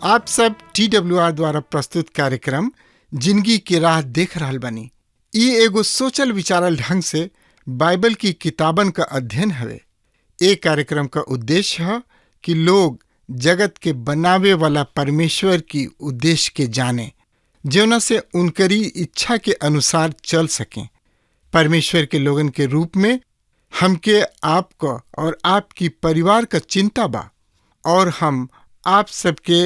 आप सब TWR द्वारा प्रस्तुत कार्यक्रम जिंदगी की राह देख रहल बानी। ई एगो सोचल विचारल ढंग से बाइबल की किताबन का अध्ययन हवे। ए कार्यक्रम का उद्देश्य है कि लोग जगत के बनावे वाला परमेश्वर की उद्देश्य के जाने, जौना से उनकरी इच्छा के अनुसार चल सकें। परमेश्वर के लोगन के रूप में हमके आपका और आपकी परिवार का चिंता बा और हम आप सबके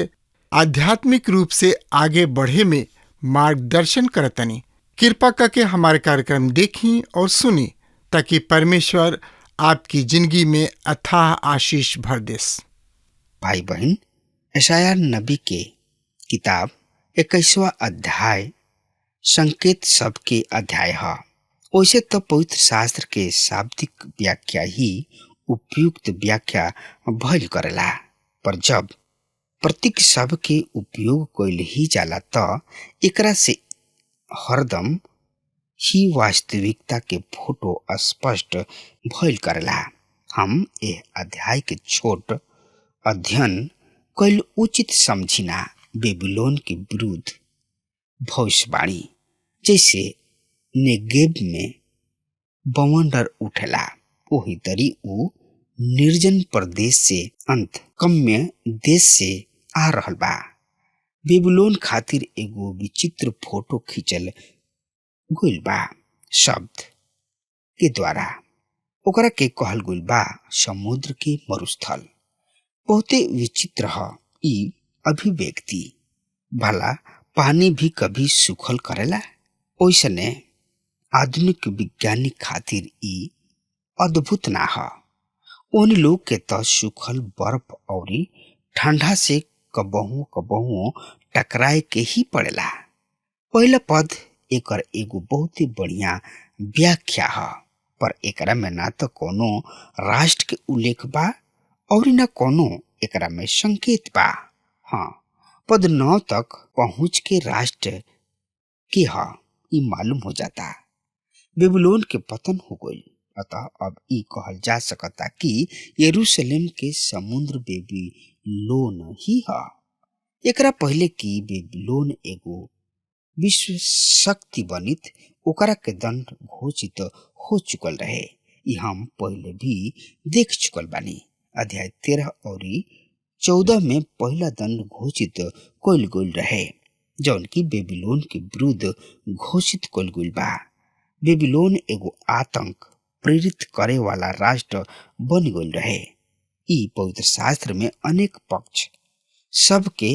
आध्यात्मिक रूप से आगे बढ़े में मार्गदर्शन करतनी। कृपा करके हमारे कार्यक्रम देखी और सुनी ताकि परमेश्वर आपकी जिंदगी में अथाह आशीष भर दे। भाई बहन, यशायाह नबी के किताब 21वां अध्याय संकेत सब के अध्याय है। वैसे तो पवित्र शास्त्र के शाब्दिक व्याख्या ही उपयुक्त व्याख्या भइल करेला, पर जब प्रतीक सब के उपयोग कइल ही जाला तो एकरा से हरदम ही वास्तविकता के फोटो स्पष्ट भइल करेला। हम यह अध्याय के छोट अध्ययन कइल उचित समझिना। बेबीलोन के विरुद्ध भविष्यवाणी, जैसे नेगेब में बवंडर उठेला, वही तरी उ निर्जन प्रदेश से अंत कम्य देश से आ रहल बा। बेबीलोन खातिर एगो विचित्र फोटो खींचल गइल बा शब्द के द्वारा। ओकरा के कहल गइल बा समुद्र के मरुस्थल। बहुते विचित्र है ई अभिव्यक्ति। भला पानी भी कभी सूखल करेला? ओइसने आधुनिक वैज्ञानिक खातिर ई अद्भुत ना है। उन लोग के तो सूखल बर्फ और ठंडा से कबहू कबहू टकराए के ही पड़ेला। पहला पद एकर एगो बहुत ही बढ़िया व्याख्या है, पर एकरा में ना तो कोनो राष्ट्र के उल्लेख बा और ना कोनो एकरा में संकेत बा। हाँ, पद 9 तक पहुंच के राष्ट्र के है ई मालूम हो जाता। बेबीलोन के पतन हो गई। अतः अब ई कहल जा सकता कि यरूशलेम के समुद्र बेबीलोन ही है। एकरा पहले कि बेबीलोन एगो विश्व शक्ति बनित ओकरा के दंड घोषित हो चुकल रहे। ई हम पहले भी देख चुकल बानी। अध्याय 13 और 14 में पहला दंड घोषित कइल गइल रहे, जौन की बेबीलोन के विरुद्ध घोषित कइल गइल बा। बेबीलोन एगो आतंक प्रेरित करे वाला राष्ट्र बन गइल रहे। ई पवित्र शास्त्र में अनेक पक्ष सबके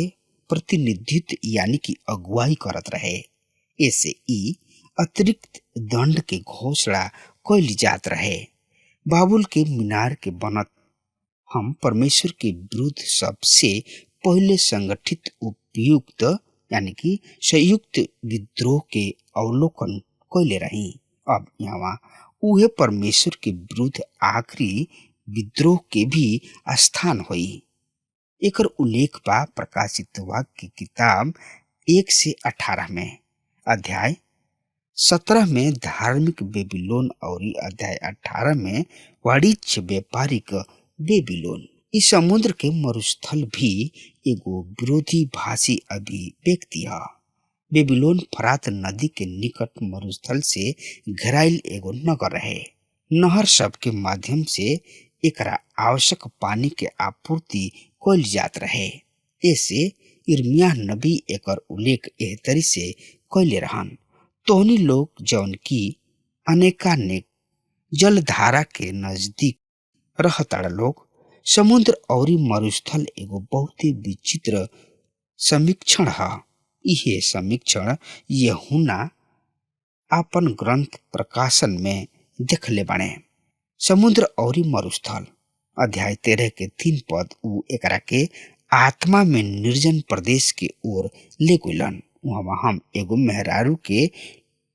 प्रतिनिधित्व यानी कि अगुवाई करत रहे। ऐसे ई अतिरिक्त दंड के घोषणा कइल जात रहे। बाबुल के मीनार के बनत हम परमेश्वर के विरुद्ध सबसे पहले संगठित उपयुक्त यानी कि संयुक्त विद्रोह के अवलोकन कइले रही। अब यहाँ उहे परमेश्वर के विरुद्ध आखिरी विद्रोह के भी स्थान हुई। एकर उल्लेख बा प्रकाशित वाक्य की किताब 1 से 18 में, अध्याय 17 में धार्मिक बेबीलोन और अध्याय 18 में वाणिज्य व्यापारिक बेबीलोन। इस समुद्र के मरुस्थल भी एगो विरोधी भाषी अभिव्यक्ति है। बेबीलोन फरात नदी के निकट मरुस्थल से घेराइल एगो नगर रहे। नहर सब के माध्यम से एकरा आवश्यक पानी के आपूर्ति कइल जात रहे। ऐसे यिर्मयाह नबी एकर उल्लेख एह तरी से कइले रहन, तोहनी लोग जौन की अनेकानेक जलधारा के नजदीक रहताड़ लोग। समुद्र और मरुस्थल एगो बहुत ही विचित्र समीक्षण है। यह समीक्षण यूहन्ना अपन ग्रंथ प्रकाशन में देखले बाणे। समुद्र और मरुस्थल अध्याय 13 के 3 पद उ एकरा के आत्मा में निर्जन प्रदेश के ओर ले गइलन। वहाँ हम एगो मेहरारू के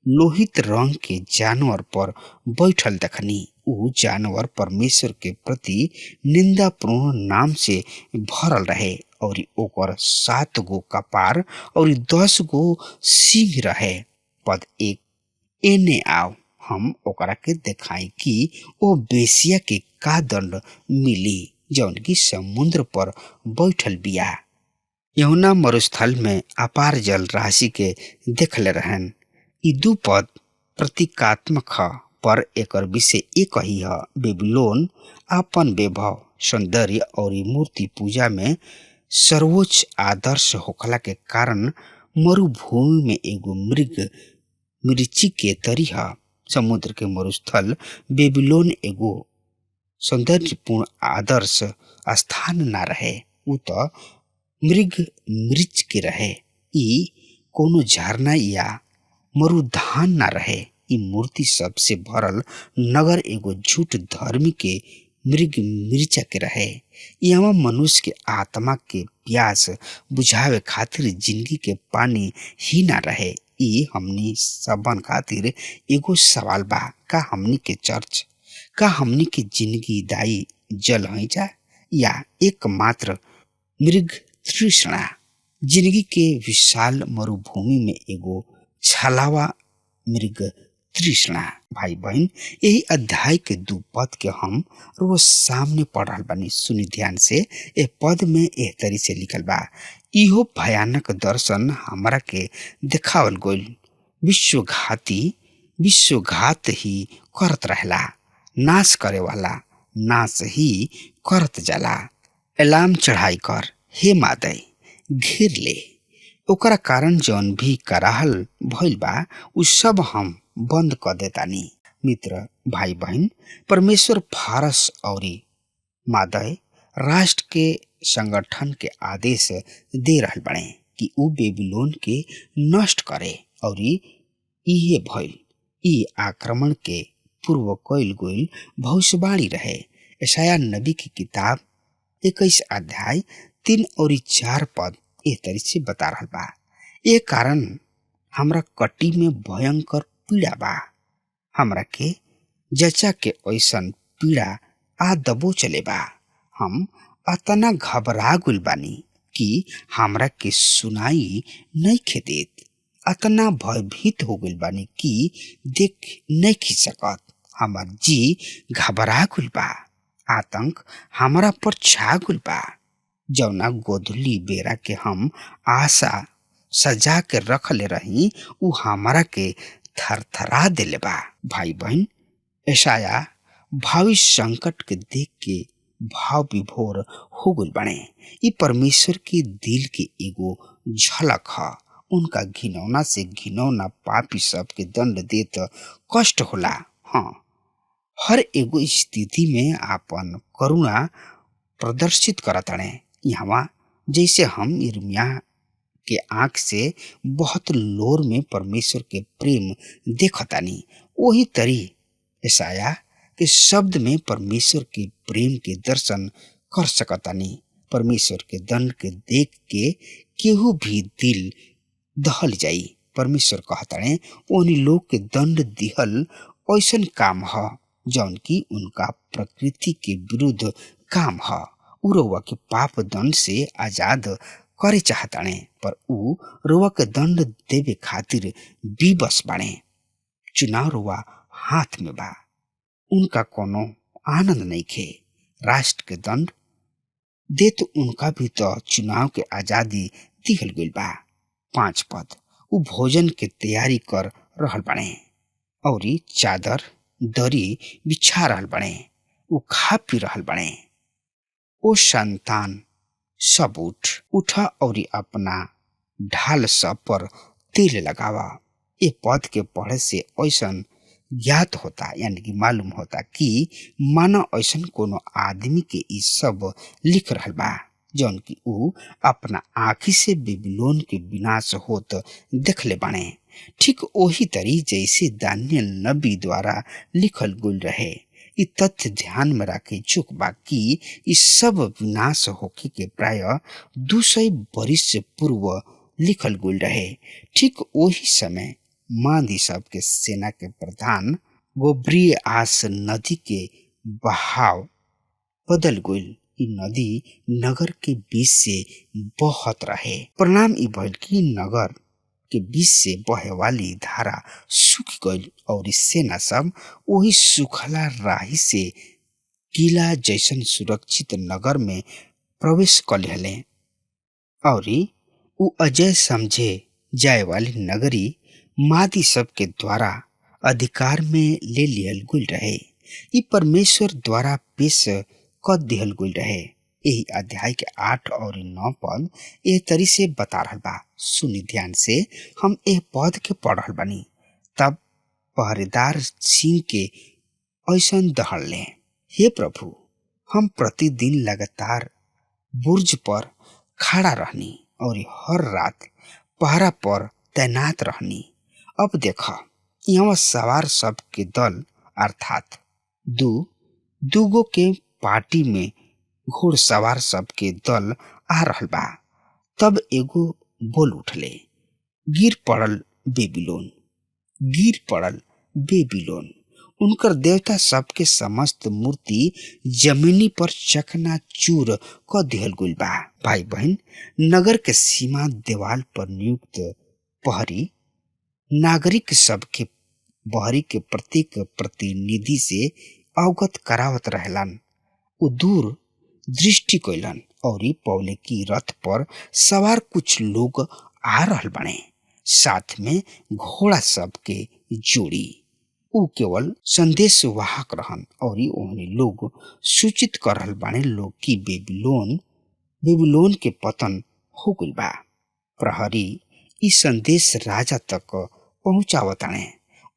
लोहित रंग के जानवर पर बैठल देखनी। उ जानवर परमेश्वर के प्रति निंदापूर्ण नाम से भरल रहे और ओकर 7 गो कपार और 10 गो सींग रहे। पद 1, एने आओ, हम ओकरा के देखाई कि ओ बेसिया के का दंड मिली जौन की समुद्र पर बैठल बिया। यूहन्ना मरुस्थल में अपार जल राशि के देखले रहन। ई दू पद प्रतीकात्मक ह, पर एकर विषय एक ही है। बेबीलोन अपन वैभव, सौंदर्य और मूर्ति पूजा में सर्वोच्च आदर्श होखला के कारण मरुभूमि में एगो मिर्ची के तरी है। समुद्र के मरुस्थल बेबीलोन एगो सौंदर्यपूर्ण आदर्श स्थान ना रहे, उ तो मृग के रहे। ई कोनो झरना या मरुधान ना रहे। ई मूर्ति सबसे भरल नगर एगो झूठ धर्मी के मिर्चा के रहे। यहाँ मनुष्य के आत्मा के प्यास बुझावे खातिर जिंदगी के पानी ही ना रहे। ई हमनी सबन खातिर एगो सवाल बा, का हमनी के चर्च, का हमनी के जिंदगी दाई जल है जा, या एकमात्र मृग तृष्णा? जिंदगी के विशाल मरुभूमि में एगो छलावा मृग तृष्णा। भाई बहन, यही अध्याय के 2 पद के हम रोज सामने पढ़ रहा बानी। सुनी ध्यान से। ए पद में एह तरी से लिखल बा, इहो भयानक दर्शन हमरा के देखावल गइल, विश्वघात ही करत रहला, नाश करे वाला नाश ही करत जाला। एलाम चढ़ाई कर, हे मादय घेर ले। ओकरा कारण जौन भी कराहल भइल बा उ सब हम बंद कर देतानी। मित्र, भाई बहन, परमेश्वर फारस और मादय राष्ट्र के संगठन के आदेश दे रहल बने कि उ बेबीलोन के नष्ट करे, और इहे भइल। ई आक्रमण के पूर्व कइल गइल भविष्यवाणी रहे। यशायाह नबी की किताब 21 अध्याय 3 और 4 पद एह तरी से बता रहल बा, ए कारण हमरा कटी में भयंकर पीड़ा बा, हमरा के जचा के ऐसन पीड़ा आ दबो चले बा। हम अतना घबरा गुल बानी कि हमरा के सुनाई नहीं खे देत, अतना भयभीत हो गइल बानी कि देख नहीं खी सकत। हमार जी घबरा गुल बा, आतंक हमरा पर छा गुल बा। जौना गोधुली बेरा के हम आशा सजा के रख ले रही, उ हमरा के थरथरा देले बा। भाई बहन, यशायाह भावी संकट के देख के भाव विभोर हो गइल बने। ई परमेश्वर के दिल के एगो झलक ह। उनका घिनौना से घिनौना पापी सब के दंड देत कष्ट होला। हाँ, हर एगो स्थिति में आपन करुणा प्रदर्शित करतने। यहाँ जैसे हम यिर्मयाह के आंख से बहुत लोर में परमेश्वर के प्रेम देखतानी, वही तरी यशायाह के शब्द में परमेश्वर के प्रेम के दर्शन कर सकतानी। परमेश्वर के दंड के देख के केहू भी दिल दहल जाई। परमेश्वर कहताने उन लोग के दंड दिहल ऐसन काम ह जौन की उनका प्रकृति के विरुद्ध काम ह। उ रउआ के पाप दंड से आजाद करे चाहताने, पर उ रउआ के दंड देवे खातिर विवश बाणे। चुनाव रउआ हाथ में बा, उनका कोनो आनंद नहीं खे। राष्ट्र के दंड देत उनका भी तो चुनाव के आजादी दिहल गइल बा। 5 पद, उ भोजन के तैयारी कर रहल बाणे और चादर दरी बिछा रहल बाणे, उ खा पी रहल बाणे। ओ संतान सब उठा और अपना ढाल सब पर तेल लगावा। ये पद के पढ़े से ऐसन ज्ञात होता, यानी कि मालूम होता कि माना ऐसन कोनो आदमी के ई सब लिख रहल बा जौन कि उ अपना आँखी से बेबीलोन के विनाश होत देखले बाणे। ठीक वही तरी जैसे दानियल नबी द्वारा लिखल गइल रहे। इ तथ्य ध्यान में रखे चुक बा कि इ सब विनाश होके के प्राय 200 वर्ष से पूर्व लिखल गइल रहे। ठीक वही समय मादी सब के सेना के प्रधान गोब्रियास नदी के बहाव बदल गइल। इ नदी नगर के बीच से बहत रहे। परिणाम इ भइल कि नगर के बीच से बहे वाली धारा सूख गइल और सेना सब वही सुखला राही से किला जैसन सुरक्षित नगर में प्रवेश कर लेले। और उ अजय समझे जाए वाली नगरी मादी सब के द्वारा अधिकार में ले लियल गुल रहे। ई परमेश्वर द्वारा पेश क दिहल गुल रहे। यही अध्याय के 8 और 9 पद ए तरी से बता रहल बा। सुनी ध्यान से, हम ए पद के पढ़ रहल बानी। तब पहरेदार सिंह के ऐसन दहड़ ले, हे प्रभु, हम प्रतिदिन लगातार बुर्ज पर खड़ा रहनी और हर रात पहरा पर तैनात रहनी। अब देखा, यहाँ सवार सब के दल अर्थात दूगो के पार्टी में घुड़सवार सब के दल आ रहल बा। तब एगो बोल उठले, गिर पड़ल बेबीलोन, गिर पड़ल बेबीलोन। उनकर देवता सबके समस्त मूर्ति जमीनी पर चकना चूर क दिहल गुल बा। भाई बहन, नगर के सीमा देवाल पर नियुक्त पहरी नागरिक सबके बहरी के प्रत्येक प्रतिनिधि से अवगत करावत रहलन। उ दूर दृष्टि कैलन और पौले की रथ पर सवार कुछ लोग आ रहल बने, साथ में घोड़ा सब के जोड़ी। उ केवल संदेश वाहक रहन और ओहने लोग सूचित कर रहल बाने लोग कि बेबीलोन के पतन हो गइल बा। प्रहरी ई संदेश राजा तक पहुंचावताने।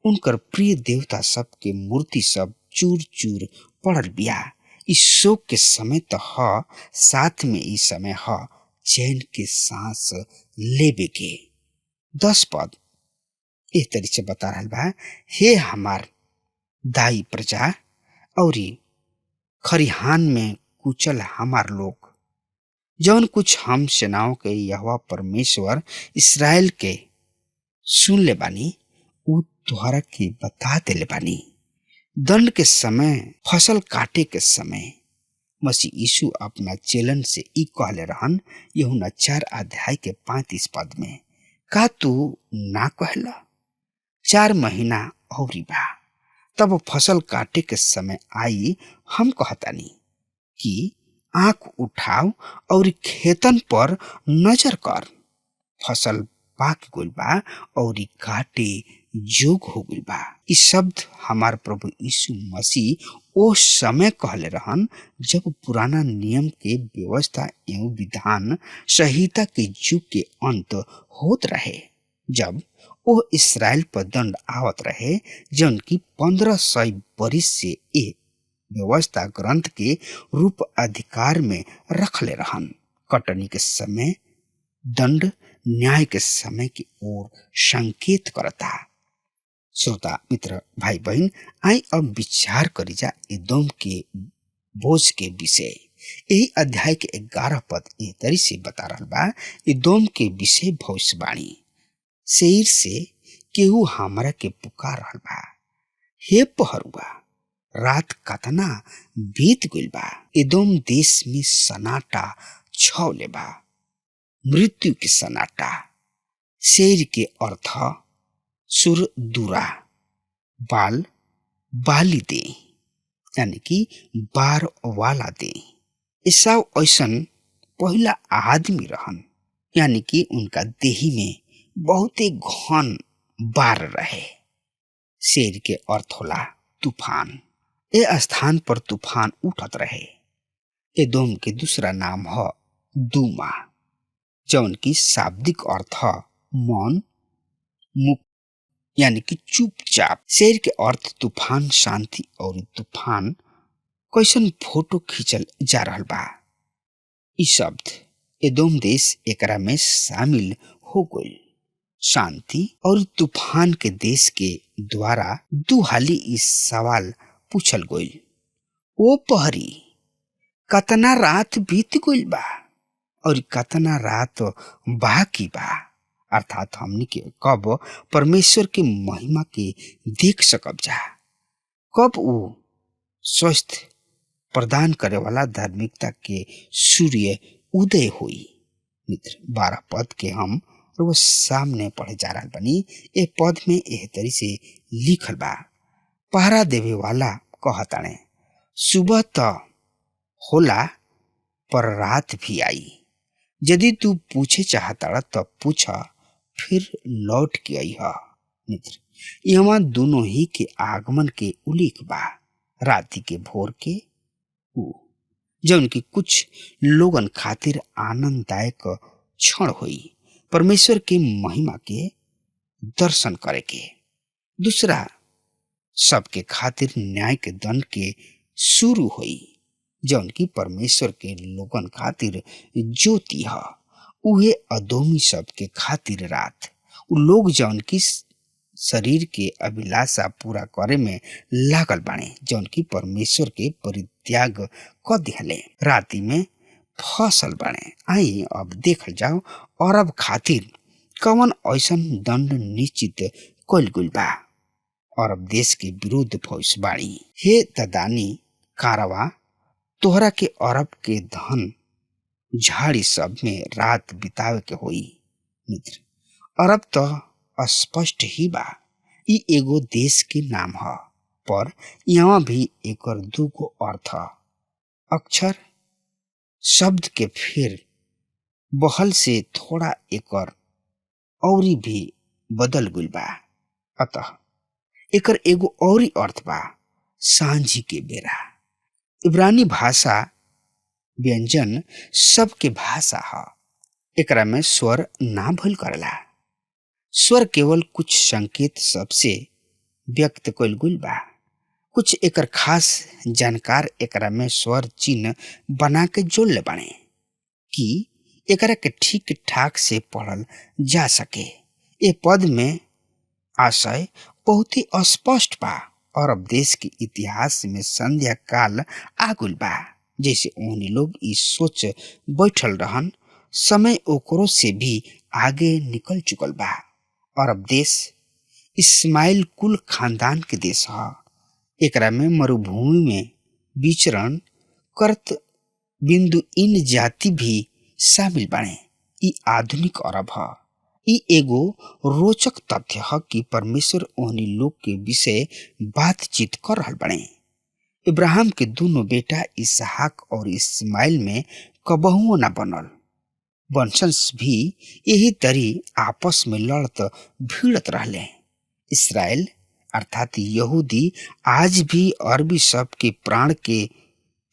उनकर प्रिय देवता सब के मूर्ति सब चूर चूर पड़ल बिया। इस शोक के समय तो ह, साथ में इस समय ह चैन के सांस लेबे के। 10 पद इस तरी से बता रहल बा, हे हमार दाई प्रजा और खरिहान में कुचल हमार लोग, जौन कुछ हम सेनाओं के यहोवा परमेश्वर इस्राएल के सुन ले बानी, उ तोहरा के बता देले बानी। दंड के समय, फसल काटे के समय मसीह यीशु अपना चेलन से ई कहले रहन, यूहन्ना 4 अध्याय के 35 पद में, का तू ना कहला 4 महीना औरी बा, तब फसल काटे के समय आई। हम कहतानी कि आंख उठाओ और खेतन पर नजर कर, फसल पाक गइल बा और काटे जोग हो गइल बा। ई शब्द हमार प्रभु यीशु मसीह ओ समय कहले रहन जब पुराना नियम के व्यवस्था एवं विधान संहिता के युग के अंत होत रहे, जब वो इस्राएल पर दंड आवत रहे, जन की 1500 बरिस से ए व्यवस्था ग्रंथ के रूप अधिकार में रखले रहन। कटनी के समय दंड न्याय के समय की ओर संकेत करता। श्रोता मित्र भाई बहन, आई अब विचार करी जा एदोम के बोझ के विषय। यही अध्याय के 11 पद ए तरी से बता रहल बा, एदोम के विषय भविष्यवाणी। शेर से केहू हमरा के पुकार रहल बा, हे पहरुआ, रात कतना बीत गइल बा। एदोम देश में सन्नाटा छौले बा, मृत्यु के सन्नाटा। शेर के अर्थ सुर दूरा, बाल बाली दे, यानी कि बार वाला दे। एसाव ऐसन पहला आदमी रहन, यानी कि उनका देही में बहुते घन बार रहे। शेर के अर्थ होला तूफान। ए स्थान पर तूफान उठत रहे। एदोम के दूसरा नाम है दूमा, जौन की शाब्दिक अर्थ है मौन, मुक्त, यानी कि चुपचाप। शेर के अर्थ तूफान, शांति और तूफान कैसन फोटो खींचल जा रहल बा। ई शब्द एदोम देश एकरा में शामिल हो गइल। शांति और तूफान के देश के द्वारा दुहाली इस सवाल पूछल गइल, ओ पहरी, कतना रात बीत गइल बा और कतना रात बाकी बा। अर्थात हमनी के कब परमेश्वर के महिमा के देख सकब जा, कब वो स्वस्थ प्रदान करे वाला धार्मिकता के सूर्य उदय हुई। मित्र 12 पद के हम वो सामने पढ़े जा रहा बनी। ए पद में एह तरी से लिखल बा, पहरा देवे वाला कहताने, सुबह तो होला पर रात भी आई, यदि तू पूछे चाहता तब पूछा, फिर लौट के अइहा। मित्र, यहाँ दोनों ही के आगमन के उल्लेख बा। राति के भोर के ऊ जौन की कुछ लोगन खातिर आनंददायक क्षण हुई, परमेश्वर के महिमा के दर्शन करे के। दूसरा सबके खातिर न्याय के दंड के शुरू हुई, जौन की परमेश्वर के लोगन खातिर ज्योति ह। उहे अधोमी सबके खातिर रात। उ लोग जौन की शरीर के अभिलाषा पूरा करे में लागल बाणे, जौन की परमेश्वर के परित्याग क दिहले, राति में फसल बाणे। आई अब देखल जाओ अरब खातिर कवन ऐसन दंड निश्चित कइल गइल बा। अरब देश के विरुद्ध भविष्यवाणी, हे तदानी कारवा, तोहरा के अरब के धन झाड़ी सब में रात बितावे के होई। मित्र, अरब तो स्पष्ट ही बा, ई एगो देश के नाम ह, पर यहाँ भी एकर दूगो अर्थ ह। अक्षर शब्द के फिर बहल से थोड़ा एकर औरी भी बदल गइल बा। अतः एकर एगो औरी अर्थ बा, सांझी के बेरा। इब्रानी भाषा व्यंजन सबके भाषा ह। एकरा में स्वर ना भइल करला। स्वर केवल कुछ संकेत सबसे व्यक्त कइल गइल बा। कुछ एकर खास जानकार एकरा में स्वर चिन्ह बना के जोड़ले बाणे कि एकरा के ठीक ठाक से पढ़ल जा सके। ए पद में आशय बहुत ही स्पष्ट बा। अरब देश के इतिहास में संध्या काल आगुल बा, जैसे उन्हीं लोग ई सोच बैठल रहन, समय ओकरो से भी आगे निकल चुकल बा। अरब देश इस्माइल कुल खानदान के देश ह। एकरा में मरुभूमि में विचरण करत बिंदु इन जाति भी शामिल बाणे। ई आधुनिक अरब ह। ई एगो रोचक तथ्य ह कि परमेश्वर ओहनी लोग के विषय बातचीत कर रहल बाणे। इब्राहिम के दोनों बेटा इसहाक और इस्माइल में कबहुओ ना बनल। वंशज भी यही तरी आपस में लड़त भिड़त रहले। इसराइल अर्थात यहूदी आज भी अरबी सब के प्राण के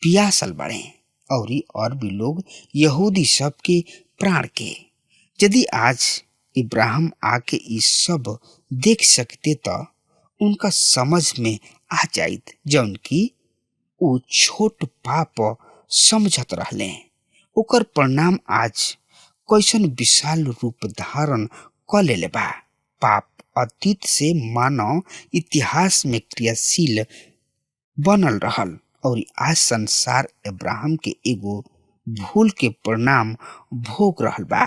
पियासल बड़े और अरबी लोग यहूदी सब के प्राण के। यदि आज इब्राहिम आके ई सब देख सकते तो उनका समझ में आ जाइत, जौन की उ छोट पाप समझत रहले, ओकर परिणाम आज कैसन विशाल रूप धारण क लेले बा। पाप अतीत से मानव इतिहास में क्रियाशील बनल रहल और आज संसार इब्राहिम के एगो भूल के परिणाम भोग रहल बा।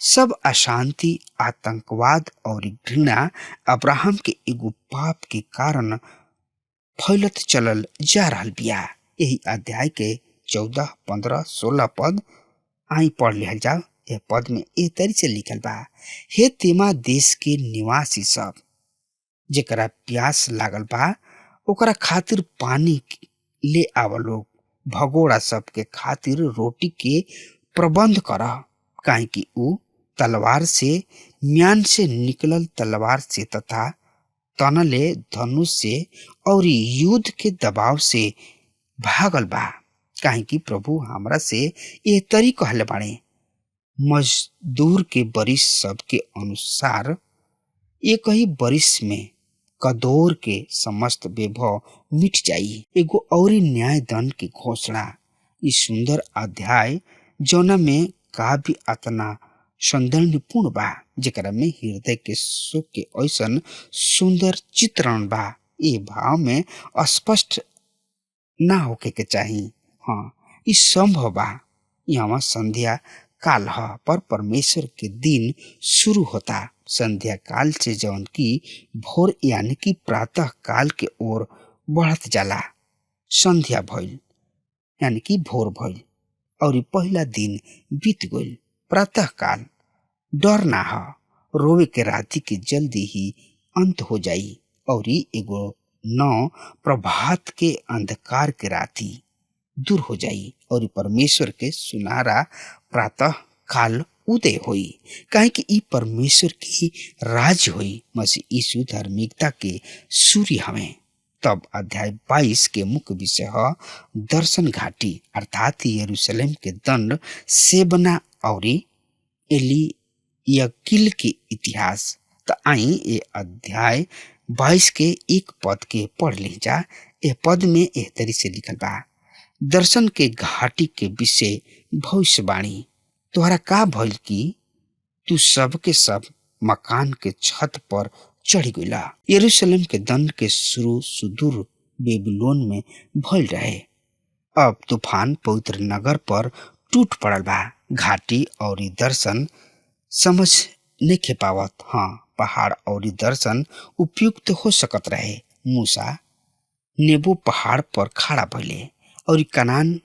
सब अशांति, आतंकवाद और घृणा अब्राहम के एगो पाप के कारण फैलत चलल जा रहल बिया। यही अध्याय के 14, 15, 16 पद आई पढ़ लिहल जाओ। यह पद में ए तरी से लिखल बा, हे तेमा देश के निवासी सब, जेकरा प्यास लागल बा ओकरा खातिर पानी ले आव लोग। भगोड़ा सब के खातिर रोटी के प्रबंध कर, काहे कि उ तलवार से, म्यान से निकलल तलवार से तथा तनले धनुष से और युद्ध के दबाव से भागल बा। काहे कि प्रभु हमरा से ये तरी कहले बाड़े, मजदूर के बरिस सब के अनुसार एक ही बरिस में कदोर के समस्त वैभव मिट जाई। एगो औरी न्याय दंड की घोषणा। इस सुंदर अध्याय जौना में काव्य अतना सौंदर्यपूर्ण बा, जेकरा में हृदय के सुख के ऐसन सुंदर चित्रण बा। ये भाव में स्पष्ट ना होके के चाहिए। हाँ, ई संभव बा। यहाँ संध्या काल ह, पर परमेश्वर के दिन शुरू होता संध्या काल से, जौन की भोर यानी कि प्रातः काल के ओर बढ़त जाला। संध्या भइल यानी कि भोर भइल और पहला दिन बीत गइल। प्रातः काल डर ना ह, रोवे के राति के जल्दी ही अंत हो जाई और एगो नौ प्रभात के अंधकार के राति दूर हो जाई और परमेश्वर के सुनहरा प्रातः काल उदय होई, काहे कि ई परमेश्वर की राज होई। मसीह यीशु धार्मिकता के सूर्य हमें। तब अध्याय 22 के मुख्य विषय है दर्शन घाटी, अर्थात यरूशलेम के दंड, सेबना और एलियकील के इतिहास। तो आई ये अध्याय 22 के एक पद के पढ़ ली जा। यह पद में एह तरी से लिखल बा, दर्शन के घाटी के विषय भविष्यवाणी। तोहरा का भइल कि तू सब के सब मकान के छत पर चढ़ गइला। यरूशलेम के दंड के शुरू सुदूर बेबीलोन में भइल रहे। अब तूफान पवित्र नगर पर टूट पड़ल बा। घाटी और दर्शन समझ नहीं पावत। हाँ, पहाड़ और दर्शन उपयुक्त हो सकत रहे। मूसा नेबो पहाड़ पर खड़ा भइले और कनान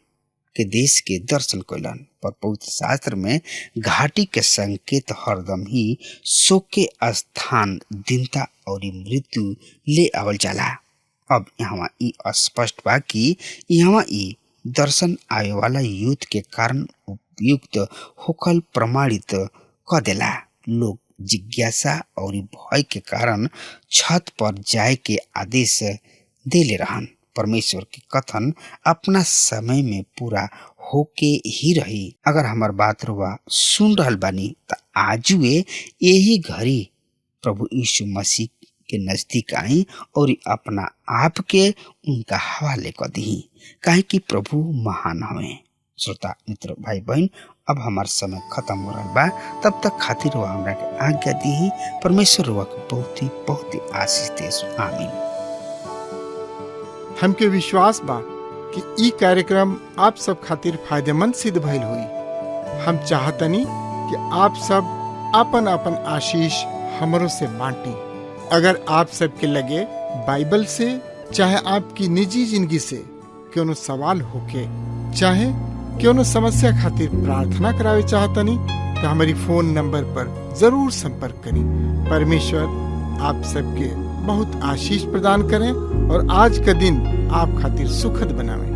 के देश के दर्शन कैलन, पर पवित्र शास्त्र में घाटी के संकेत हरदम ही शोक के स्थान, दीनता और मृत्यु ले आवल जाला। अब यहाँ ई स्पष्ट बा कि यहाँ ई दर्शन आए वाला युद्ध के कारण उपयुक्त होकल प्रमाणित क देला। लोग जिज्ञासा और भय के कारण छत पर जाए के आदेश देले रहन। परमेश्वर के कथन अपना समय में पूरा होके ही रही। अगर हमार बात रुआ सुन रहल बानी तो आजुए यही घड़ी प्रभु यीशु मसीह के नजदीक आई और अपना आप के उनका हवाले कर दी, काहे कि प्रभु महान हवे। श्रोता मित्र भाई बहन, अब हमार समय खत्म हो रहा बा। तब तक खातिर हुआ हमरा के आज्ञा दी। परमेश्वर रुआ के बहुत ही आशीष देस। आमीन। हमके विश्वास बा कि ई कार्यक्रम आप सब खातिर फायदेमंद सिद्ध भइल हुई। हम चाहतनी कि आप सब अपन अपन आशीष हमरों से बांटी। अगर आप सब के लगे बाइबल से चाहे आपकी निजी जिंदगी से कोनो सवाल होके, चाहे कोनो समस्या खातिर प्रार्थना करावे चाहतनी, तो हमारी फोन नंबर पर जरूर संपर्क करें। परमेश्वर आप सबके बहुत आशीष प्रदान करें और आज का दिन आप खातिर सुखद बनावे।